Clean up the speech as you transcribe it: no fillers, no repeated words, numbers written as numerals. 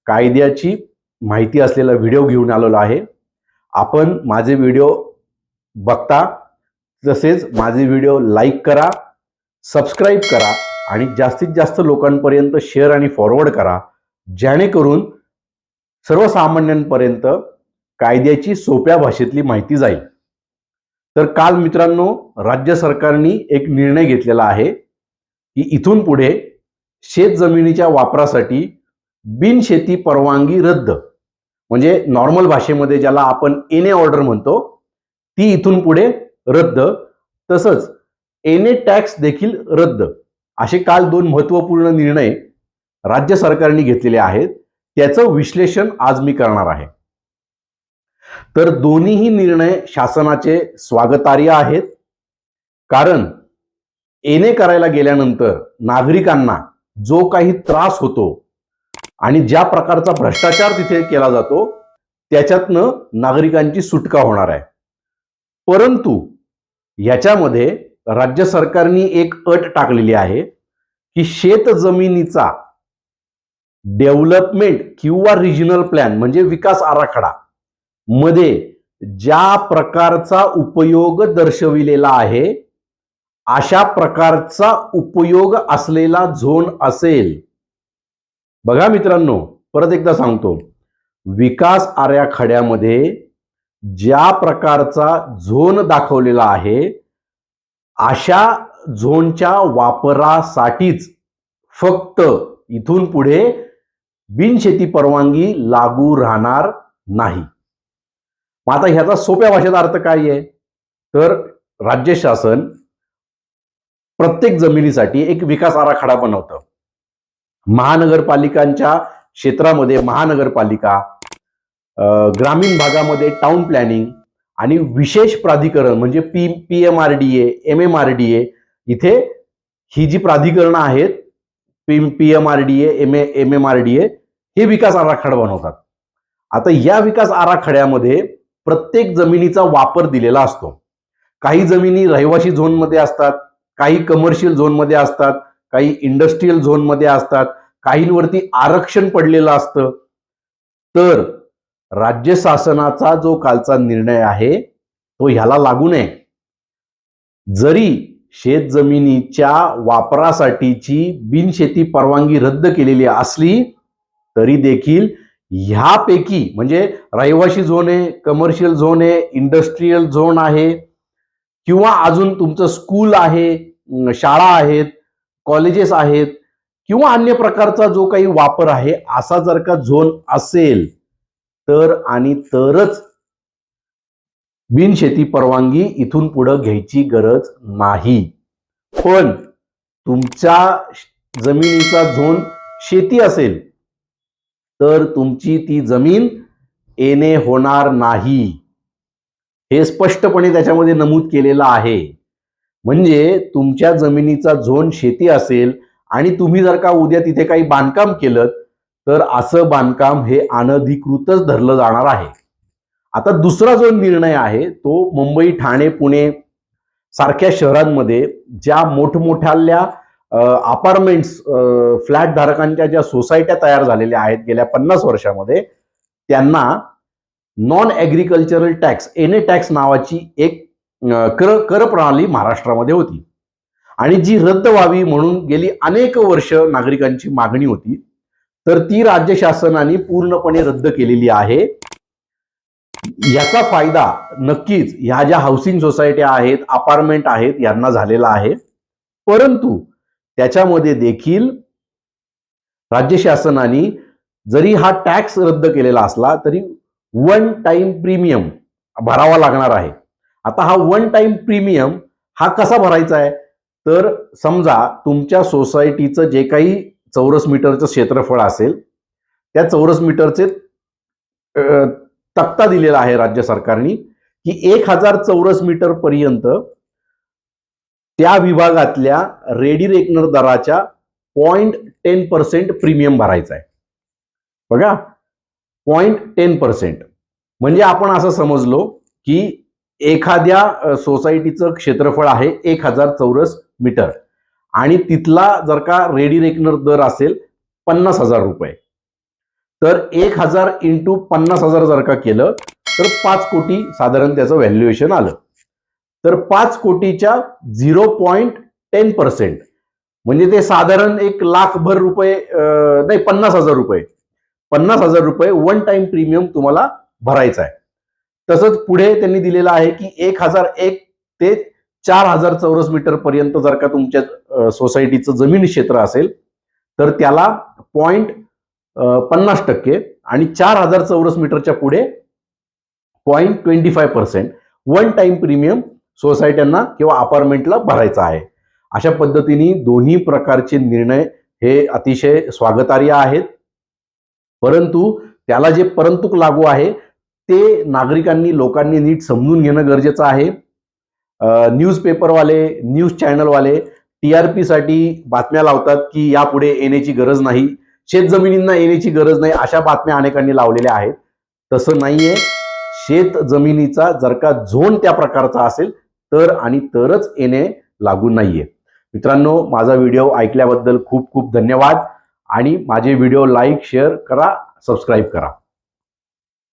कायद्याची माहिती असलेला व्हिडिओ घेऊन आलेलो आहे. आपण माझे व्हिडिओ बघता, तसेच माझे व्हिडिओ लाईक करा, सबस्क्राईब करा आणि जास्तीत जास्त लोकांपर्यंत शेअर आणि फॉरवर्ड करा, जेणेकरून सर्वसामान्यांपर्यंत कायद्याची सोप्या भाषेतली माहिती जाईल. तर काल मित्रांनो, राज्य सरकारने एक निर्णय घेतलेला आहे की इथून पुढे शेतजमिनीच्या वापरासाठी बिनशेती परवानगी रद्द, म्हणजे नॉर्मल भाषेमध्ये ज्याला आपण एनए ऑर्डर म्हणतो, ती इथून पुढे रद्द. तसंच एनए टॅक्स देखील रद्द. असे काल दोन महत्त्वपूर्ण निर्णय राज्य सरकारने घेतलेले आहेत. त्याचं विश्लेषण आज मी करणार आहे. तर दोन्हीही निर्णय शासनाचे स्वागतार्ह आहेत, कारण एनए करायला गेल्यानंतर नागरिकांना जो काही त्रास होतो आणि ज्या प्रकारचा भ्रष्टाचार तिथे केला जातो त्याच्यातनं नागरिकांची सुटका होणार आहे. परंतु याच्यामध्ये राज्य सरकारने एक अट टाकलेली आहे की शेतजमिनीचा डेव्हलपमेंट किंवा रिजनल प्लॅन म्हणजे विकास आराखडा मध्ये ज्या प्रकारचा उपयोग दर्शविलेला आहे अशा प्रकारचा उपयोग असलेला झोन असेल. बघा मित्रांनो, परत एकदा सांगतो, विकास आराखड्यामध्ये ज्या प्रकारचा झोन दाखवलेला आहे अशा झोनच्या वापरासाठीच फक्त इथून पुढे बिनशेती परवानगी लागू राहणार नाही. मग आता ह्याचा सोप्या भाषेत अर्थ काय आहे? तर राज्य शासन प्रत्येक जमिनीसाठी एक विकास आराखडा बनवतं. महानगरपालिकांच्या क्षेत्रामध्ये महानगरपालिका, ग्रामीण भागामध्ये टाउन प्लॅनिंग आणि विशेष प्राधिकरण म्हणजे PMRDA, MMRDA, इथे ही जी प्राधिकरणं आहेत PMRDA, MMRDA, हे विकास आराखडा बनवतात. आता या विकास आराखड्यामध्ये प्रत्येक जमिनीचा वापर दिलेला असतो. काही जमिनी रहिवासी झोनमध्ये असतात, काही कमर्शियल झोनमध्ये असतात, काही इंडस्ट्रीयल झोनमध्ये असतात, काहींवरती आरक्षण पडलेलं असतं. तर राज्य शासनाचा जो कालचा निर्णय आहे तो ह्याला लागू नये. जरी शेतजमिनीच्या वापरासाठीची बिनशेती परवानगी रद्द केलेली असली तरी देखील ह्यापैकी म्हणजे रहिवासी झोन आहे, कमर्शियल झोन आहे, इंडस्ट्रीयल झोन आहे किंवा अजून तुमचं स्कूल आहे, शाळा आहेत, कॉलेजेस आहेत किंवा अन्य प्रकारचा जो काही वापर आहे असा जर का झोन असेल तर आणि तरच बिनशेती परवानगी इथून पुढे घ्यायची गरज नाही. पण तुमच्या जमिनीचा झोन शेती असेल तर तुमची ती जमीन एनए होणार नाही, हे स्पष्टपणे त्याच्यामध्ये नमूद केलेलं आहे. म्हणजे तुमच्या जमिनीचा झोन शेती असेल आणि तुम्ही जर का उद्या तिथे काही बांधकाम केलं तर असं बांधकाम हे अनधिकृतच धरलं जाणार आहे. आता दुसरा जो निर्णय आहे तो मुंबई, ठाणे, पुणे सारख्या शहरांमध्ये ज्या मोठमोठ्या अपार्टमेंट्स, फ्लॅट धारकांच्या ज्या सोसायट्या तयार झालेल्या आहेत गेल्या 50 वर्षामध्ये, त्यांना non agricultural tax NA tax नावाची एक कर प्रणाली महाराष्ट्रामध्ये होती आणि जी रद्द व्हावी म्हणून गेली अनेक वर्ष नागरिकांची मागणी होती. तर ती राज्य शासनाने पूर्णपणे रद्द केलेली आहे. याचा फायदा नक्कीच ह्या ज्या हाऊसिंग सोसायट्या आहेत, अपार्टमेंट आहेत, यांना झालेला आहे. परंतु त्याच्यामध्ये देखील राज्य शासनाने जरी हा टॅक्स रद्द केलेला असला तरी वन टाइम प्रीमियम भरावा लागणार आहे. आता हा वन टाइम प्रीमियम हा कसा भरायचा आहे? तर समजा तुमच्या सोसायटीचं जे काही चौरस मीटरचं क्षेत्रफळ असेल त्या चौरस मीटरचे तक्ता दिलेला आहे राज्य सरकारने की 1000 चौरस मीटर पर्यंत त्या विभागातल्या रेडी रेकनर दराच्या 0.10% प्रीमियम भरायचा आहे. बघा, 0.10% म्हणजे आपण असं समजलो की एखाद्या सोसायटीचं क्षेत्रफळ आहे 1000 चौरस मीटर आणि तिथला जर का रेडी रेकनर दर असेल 50,000 रुपये, तर 1,000 इंटू 50,000 जर का केलं तर 5 कोटी साधारण त्याचं व्हॅल्युएशन आलं. तर 5 कोटीच्या 0.10% म्हणजे ते साधारण 1,00,000 रुपये नाही 50,000 रुपये 50,000 रुपये वन टाइम प्रीमियम तुम्हाला भरायचा आहे. तसंच पुढे त्यांनी दिलेलं आहे की 1,001 ते 4,000 चौरस मीटर पर्यंत जर का तुमच्या सोसायटीचं जमीन क्षेत्र असेल तर त्याला 0.50% आणि 4,000 चौरस मीटरच्या पुढे 0.25% वन टाइम प्रीमियम सोसायट्यांना किंवा अपार्टमेंटला भरायचा आहे. अशा पद्धतीने दोन्ही प्रकारचे निर्णय हे अतिशय स्वागतार्ह आहेत. परंतु त्याला जे परंतु लागू आहे ते नागरिकांनी लोकांनी नीट समजून घेणं गरजेचं आहे. न्यूजपेपरवाले न्यूज चॅनलवाले TRP साठी बातम्या लावतात की यापुढे येण्याची गरज नाही, शेतजमिनींना येण्याची गरज नाही, अशा बातम्या अनेकांनी लावलेल्या आहेत. तसं नाहीये. शेत जमिनीचा जर का झोन त्या प्रकारचा असेल तर आणि तरच येणे लागू नाहीये. मित्रांनो, माझा व्हिडिओ ऐकल्याबद्दल खूप खूप धन्यवाद आणि माझे व्हिडिओ लाईक शेअर करा, सबस्क्राईब करा.